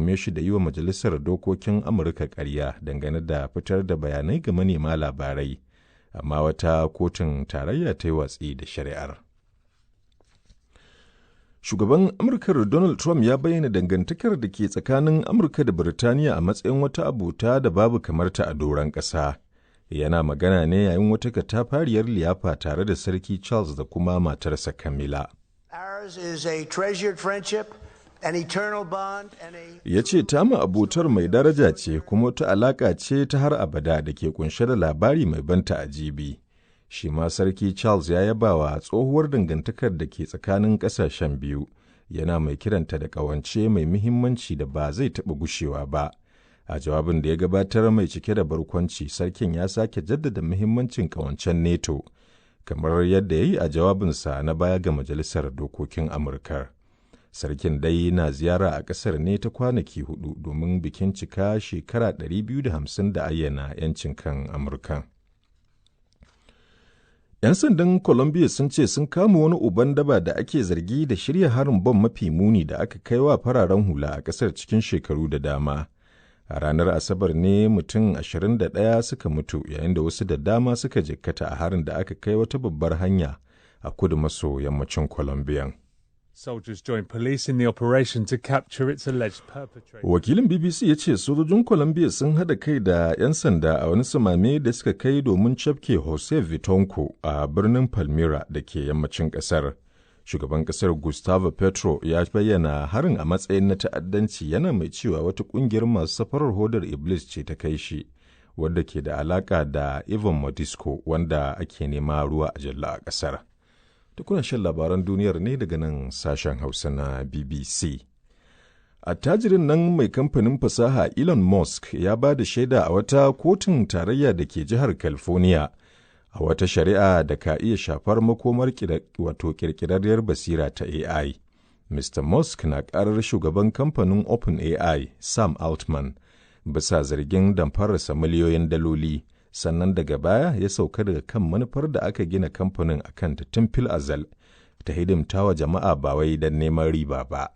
tuhume shi da yi wa Majalisar Dokokin Amurka ƙarya dangane da fitar da bayanai ga manema labarai, amma wata kotun tarayya ta yi watsi da shari'ar. Shugaban Amurkar Donald Trump ya bayyana dangantakar da ke tsakanin Amurka da Birtaniya a matsayin wata abota da babu kamarta a doron ƙasa. Yana magana ne yayin wata katafariyar liyafa tare da Sarki Charles da kuma matarsa Camilla. Ya ce tamu abotar mai daraja ce kuma wata alaƙa ce ta har abada da ke kunshe da labari mai ban ta'ajibi. Shi ma Sarki Charles ya yaba wa tsohuwar dangantakar da ke tsakanin ƙasashen biyu, yana mai kiranta da ƙawance mai muhimmanci da ba zai taɓa gushewa ba. A jawabin da ya gabatar mai cike da barkwanci, Sarkin ya sake jaddada muhimmancin ƙawancen NATO, kamar yadda ya yi a jawabinsa na baya ga Majalisar Dokokin Amurka. Sarkin dai na ziyara a ƙasar ne ta kwanaki 4 domin bikin cika shekara 250 da ayyana 'yancin kan Amurka. 'Yan sandan Colombia sun ce sun kama wani uban daba da ake zargi da shirya harin bom mafi muni da aka kai wa fararen hula a ƙasar cikin shekaru da dama. A ranar Asabar ne mutum 21 suka mutu yayin da wasu da dama suka jikkata a harin da aka kai wata babbar hanya a kudu maso yammacin Colombia. Soldiers joined police in the operation to capture its alleged perpetrator. Wakilin BBC ya ce sojojin Colombia sun haɗa kai da 'yan sanda a wani samame da suka kai domin cafke Jose Vitonco a birnin Palmira da ke yammacin ƙasar. Shugaban ƙasar Gustavo Petro ya bayyana harin a matsayin na ta'addanci, yana mai cewa wata ƙungiyar masu safarar hodar Iblis ce ta kai shi, wadda ke da alaƙa da Ivan Mordisco wanda ake nema ruwa a jalla a ƙasar. Kuna shan labaran duniyar ne daga nan sashen Hausa na BBC. Attajirin nan mai kamfanin fasaha Elon Musk ya ba da shaida a wata kotun tarayya da ke jihar California a wata shari'a da ka iya shafar makomar kirkirarriyar basira ta AI. Mr. Musk na karar shugaban kamfanin OpenAI Sam Altman bisa zargin damfararsa miliyoyin daloli. Sannan daga baya ya sauka daga kan manufar da aka gina kamfanin a kanta tun fil azal, ta hidimta wa jama'a ba wai don neman riba ba.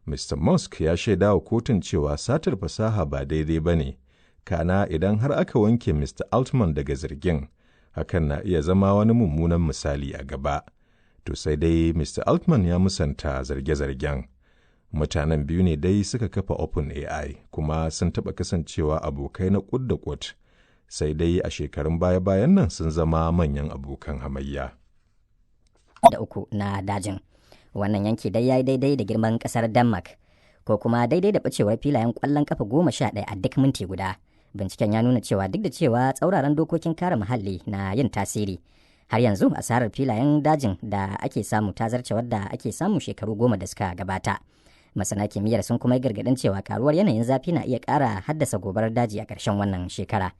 Mr. Musk ya shaida wa kotun cewa satar fasaha ba daidai ba ne, kana idan har aka wanke Mr. Altman daga zargin, hakan na iya zama wani mummunan misali a gaba. To sai dai Mr. Altman ya musanta zarge-zargen. Mutanen biyu ne dai suka kafa OpenAI kuma sun taɓa kasancewa abokai na ƙud da ƙud. Sai dai a shekarun baya-bayan nan sun zama manyan abokan hamayya. Da uku na dajin. Wannan yanki dai ya yi daidai da girman kasar Denmark, ko kuma daidai da bacewar filayen kwallon kafa 11 a duk minti guda. Binciken ya nuna cewa duk da cewa tsauraran dokokin kare muhalli na yin tasiri, har yanzu asarar filayen dajin da ake samu ta zarce wadda ake samu shekaru 10 da suka gabata. Masana kimiyyar sun kuma yi gargaɗin cewa karuwar yanayin zafi na iya ƙara haddasa gobarar daji a ƙarshen wannan shekara.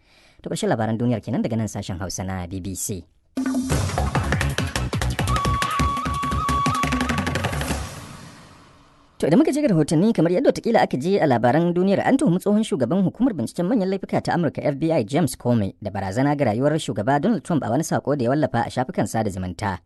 To ƙarshen labaran duniyar kenan daga nan sashen Hausa na BBC. To idan muka je ga rahotanni, kamar yadda watakila aka je a labaran duniyar, an tuhumi tsohon shugaban hukumar binciken manyan laifuka ta Amurka FBI James Comey da barazana ga rayuwar shugaba Donald Trump a wani sako da ya wallafa a shafukan sada zumunta.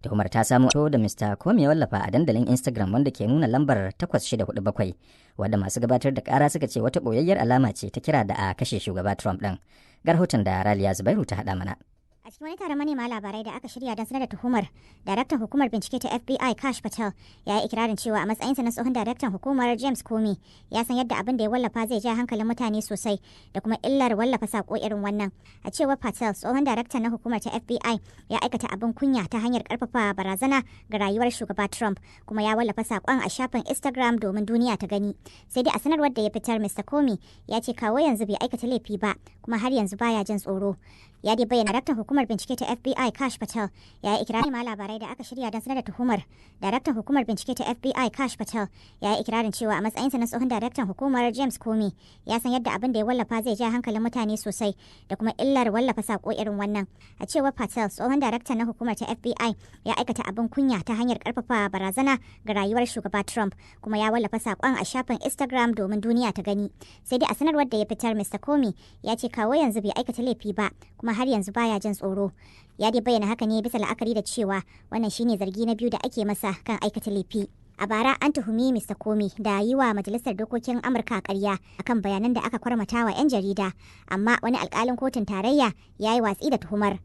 Tuhumar ta samu da Mr. Comey ya wallafa a dandalin Instagram wanda ke nuna lambar 8647, wadda masu gabatar da kara suka ce wata boyayyar alama ce ta kira da a kashe shugaba Trump din. Ga rahoton da Raliya Zubairu ta haɗa mana. A cikin wani taron manema labarai da aka shirya don sanar da tuhumar, daraktan hukumar bincike ta FBI Kash Patel ya yi ikirarin cewa a matsayinsa na tsohon daraktan hukumar James Comey ya san yadda abin da ya wallafa zai ja hankalin mutane sosai da kuma illar wallafa sako irin wannan. A cewar Patel, tsohon daraktan na hukumar ta FBI ya aikata abin kunya ta hanyar karfafa barazana ga rayuwar shugaba Trump, kuma ya wallafa sakon a shafin Instagram domin duniya ta gani. Sai dai a sanarwar da ya fitar, Mr. Comey ya ce kawo yanzu bai aikata laifi ba, kuma har yanzu baya jin tsoro. Ya dai bayyana daraktan hukumar bincike ta FBI Kash Patel ya yi ikirarin labarai da aka shirya don sanar da tuhumar. Daraktan hukumar bincike ta FBI Kash Patel ya yi ikirarin cewa a matsayinsa na tsohon daraktan hukumar James Comey ya san yadda abin da ya wallafa zai ja hankalin mutane sosai da kuma illar wallafa sako irin wannan. A cewar Patel, tsohon daraktan na hukumar ta FBI ya aikata abin kunya ta hanyar karfafa barazana ga rayuwar shugaba Trump, kuma ya wallafa sakon a shafin Instagram domin duniya ta gani. Sai dai a sanarwar da ya fitar, Mr. Comey ya ce kawo yanzu bai aikata laifi ba, kuma har yanzu baya jin tsoro. Ya dai bayyana haka ne bisa la'akari da cewa wannan shine zargi na biyu da ake masa kan aikata laifi. A bara an tuhumi Mr. Comey da yi wa Majalisar Dokokin Amurka ƙarya akan bayanan da aka kwarmata wa 'yan jarida, amma wani alƙalin kotun tarayya ya yi watsi da tuhumar.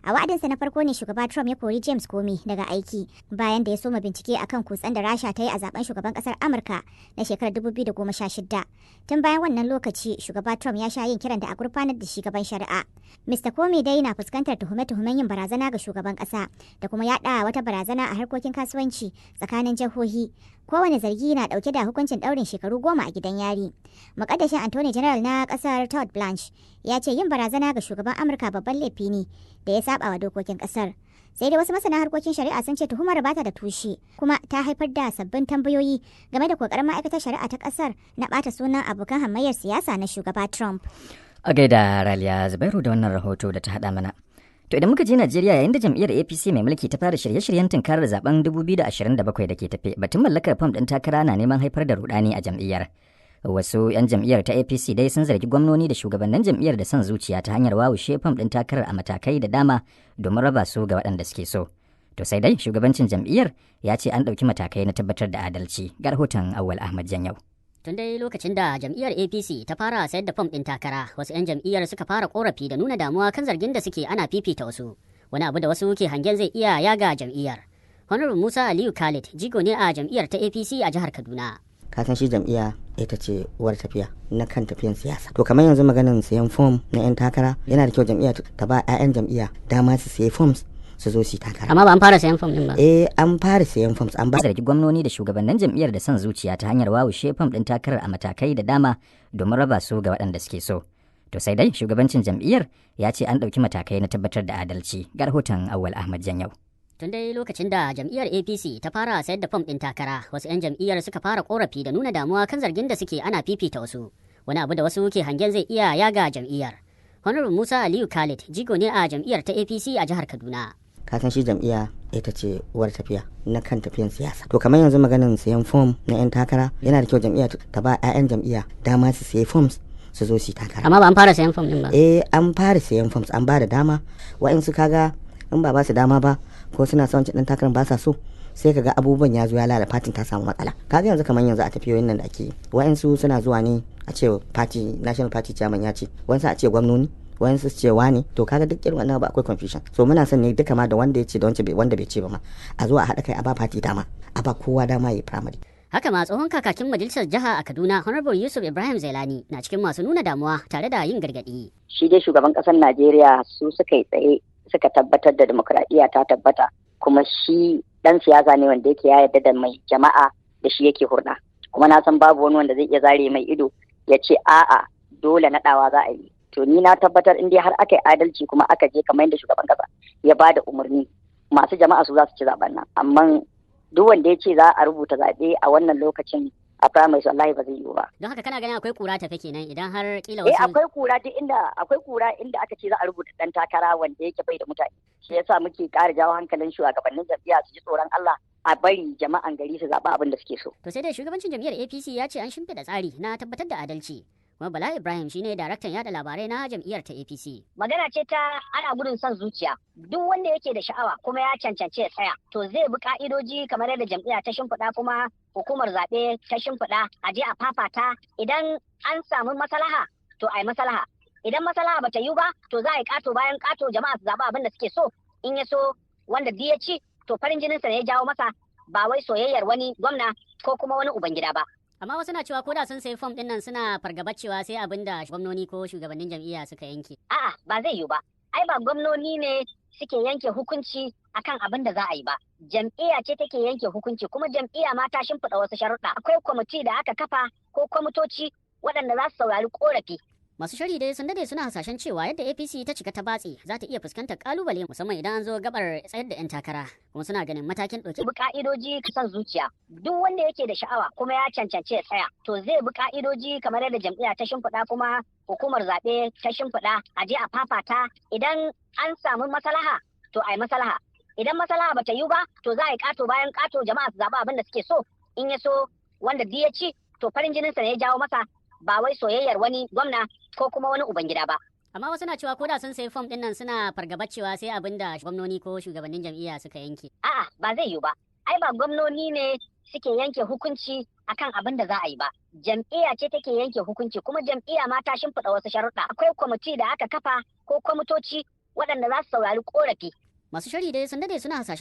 A wa'adinsa na farko ne shugaba Trump ya kori James Comey daga aiki bayan da ya soma bincike akan kutsen da Rasha ta yi a zaben shugaban kasar Amurka na shekarar 2016. Tun bayan wannan lokaci, shugaba Trump ya sha yin kiran da a gurfanar da shi gaban shari'a. Mr. Comey dai na fuskantar tuhume-tuhumen yin barazana ga shugaban kasa da kuma yaɗa wata barazana a harkokin kasuwanci tsakanin jihohi. Kowane zargi na dauke da hukuncin daurin shekaru 10 a gidan yari. Mukaddashin Attorney General na kasar Todd Blanche ya ce yin barazana ga shugaban Amurka babban laifi ne da ya saba wa dokokin kasar. Sai dai wasu masana harkokin shari'a sun ce tuhumar bata da tushe kuma ta haifar da sabbin tambayoyi game da kokarin ma'aikatar shari'a ta kasar na bata sunan abokan hamayyar siyasa na shugaba Trump. A gaida Raliya Zubairu da wannan rahoto da ta hada mana. To idan muka je Najeriya, yayin da jam'iyyar APC mai mulki ta fara shirye-shiryen tunkarar zaben 2027 da ke tafe, batun mallakar fam ɗin takara na neman haifar da rudani a jam'iyyar. Wasu 'yan jam'iyyar ta APC dai sun zargi gwamnoni da shugabannin jam'iyyar da son zuciya ta hanyar wawushe fam ɗin takarar a matakai da dama domin raba su ga waɗanda suke so. To sai dai shugabancin jam'iyyar ya ce an ɗauki matakai na tabbatar da adalci. Ga rahoton Awwal Ahmad Janyau. Tun dai lokacin da jam'iyyar APC ta fara sayar da fam ɗin takara, wasu 'yan jam'iyyar suka fara korafi da nuna damuwa kan zargin da suke ana fifita wasu, wani abu da wasu ke hangen zai iya yaga jam'iyyar. Honorable Musa Aliyu Khalid jigo ne a jam'iyyar ta APC a jihar Kaduna. Ka san shi jam'iyya ita ce uwar tafiya na kan tafiyan siyasa. To kamar yanzu maganin sayan fom na 'yan takara, yana da kyau jam'iyya ta ba 'ya'yan jam'iyya dama su sayi forms su zo su takara. Amma ba an fara sayan fom din ba? An fara sayan forms, an ba zargi gwamnoni da shugabannin jam'iyyar da son zuciya ta hanyar wawushe fam ɗin takarar a matakai da dama domin raba su ga waɗanda suke so. To sai dai shugabancin jam'iyyar ya ce an ɗauki matakai na tabbatar da adalci. Ga rahoton Awwal Ahmad Janyau. Tun dai lokacin da jam'iyyar APC ta fara sayar da fam ɗin takara, wasu 'yan jam'iyyar suka fara korafi da nuna damuwa kan zargin da suke ana fifita wasu, wani abu da wasu ke hangen zai iya yaga jam'iyyar. Honorable Musa Aliyu Khalid jigo ne a jam'iyyar ta APC a jihar Kaduna. Ka san shi jam'iyya ita ce uwar tafiya na kan tafiyan siyasa. To kamar yanzu maganin sayan fom na 'yan takara, yana da kyau jam'iyya ta ba 'ya'yan jam'iyya dama su sayi forms su zo su takara. Amma ba an fara sayan fom din ba? An fara sayan forms, an ba da dama. Wa'insu kaga in ba su dama ba ko suna son ɗan takarar ba sa so, sai kaga abubuwan ya zo ya lalata fatin ta samu matsala. Kaga yanzu kamar yanzu a tafiyoyin nan da ake yi, wa'insu suna zuwa ne a ce party national party chairman ya ce, wa'insu a ce gwamnoni, wayansu cewa ne. To kaga duk irin wannan ba akwai confusion. So muna son ne duka ma da wanda ya ce da wanda bai ce ba ma a zo a haɗa kai a ba party dama, a ba kowa dama ya primary. Haka ma tsohon kakakin majalisar jiha a Kaduna Honorable Yusuf Ibrahim Zailani na cikin masu nuna damuwa tare da yin gargaɗi. Shi dai shugaban ƙasar Najeriya su suka yi tsaye suka tabbatar da demokradiyya ta tabbata, kuma shi dan siyasa ne wanda yake ya yarda da mai jama'a da shi yake hurɗa. Kuma na san babu wani wanda zai iya zare mai ido ya ce a'a dole naɗawa za a yi. To ni na tabbatar in dai har aka yi adalci kuma aka je kamar yadda shugaban kasa ya ba da umarni, masu jama'a su za su ci zaben nan. Amma duk wanda ya ce za a rubuta zaɓe a wannan lokacin a primary wallahi ba zai yiwu ba. Don haka kana ganin akwai kura tafe kenan idan har kila wasu. Akwai kura duk inda aka ce za a rubuta dan takara wanda yake bai da mutane. Shi yasa muke ƙara jawo hankalin shugabannin jam'iyya su ji tsoron Allah a bari jama'an gari su zaɓa abin da suke so. To sai dai shugabancin jam'iyyar APC ya ce an shimfiɗa tsari na tabbatar da adalci. Kuma Bala Ibrahim shine daraktan yada labarai na jam'iyyar ta APC. Magana ce ta ana gudun son zuciya. Duk wanda yake da sha'awa kuma ya cancanci ya tsaya, to zai bi ka'idoji kamar yadda jam'iyya ta shimfiɗa kuma hukumar zaɓe ta shimfiɗa a je a fafata. Idan an samu maslaha to a yi maslaha. Idan maslaha bata yi ba to za a yi ƙato bayan ƙato, jama'a su zaɓa abin da suke so. In ya so wanda duk ya ci to farin jininsa ne ya jawo masa, ba wai soyayyar wani gwamna ko kuma wani ubangida ba. Amma wasu na cewa ko da sun sayi fom din nan suna fargabar cewa sai abin da gwamnoni ko shugabannin jam'iyya suka yanke. A'a ba zai yiwu ba. Ai ba gwamnoni ne suke yanke hukunci akan abin da za a yi ba. Jam'iyya ce take yanke hukunci, kuma jam'iyya ma ta shimfiɗa wasu sharuɗa. Akwai kwamiti da aka kafa ko kwamitoci waɗanda za su saurari ƙorafi. Masu shari dai sun dade suna hasashen cewa yadda APC ta cika ta batse za ta iya fuskantar kalubale musamman idan an zo gabar tsayar da 'yan takara, kuma suna ganin matakin ɗauki. Bi ka'idoji son zuciya. Duk wanda yake da sha'awa kuma ya cancanci ya tsaya, to zai bi ka'idoji kamar yadda jam'iyya ta shimfiɗa kuma hukumar zaɓe ta shimfiɗa a je a fafata. Idan an samu maslaha to a yi maslaha. Idan maslaha bata yi ba to za a yi ƙato bayan ƙato, jama'a su zaɓa abin da suke so. In ya so wanda duk ya ci to farin jininsa ne ya jawo masa, ba wai soyayyar wani gwamna ko kuma wani ubangida ba. Amma wasu na cewa ko da sun sayi fom din nan suna fargabar cewa sai abin da gwamnoni ko shugabannin jam'iyya suka yanke. A'a ba zai yiwu ba. Ai ba gwamnoni ne suke yanke hukunci akan abin da za a yi ba. Jam'iyya ce take yanke hukunci, kuma jam'iyya ma ta shimfiɗa wasu sharuɗa. Akwai kwamiti da aka kafa ko kwamitoci waɗanda za su saurari ƙorafi. Masu sharhi dai sun dade suna hasashen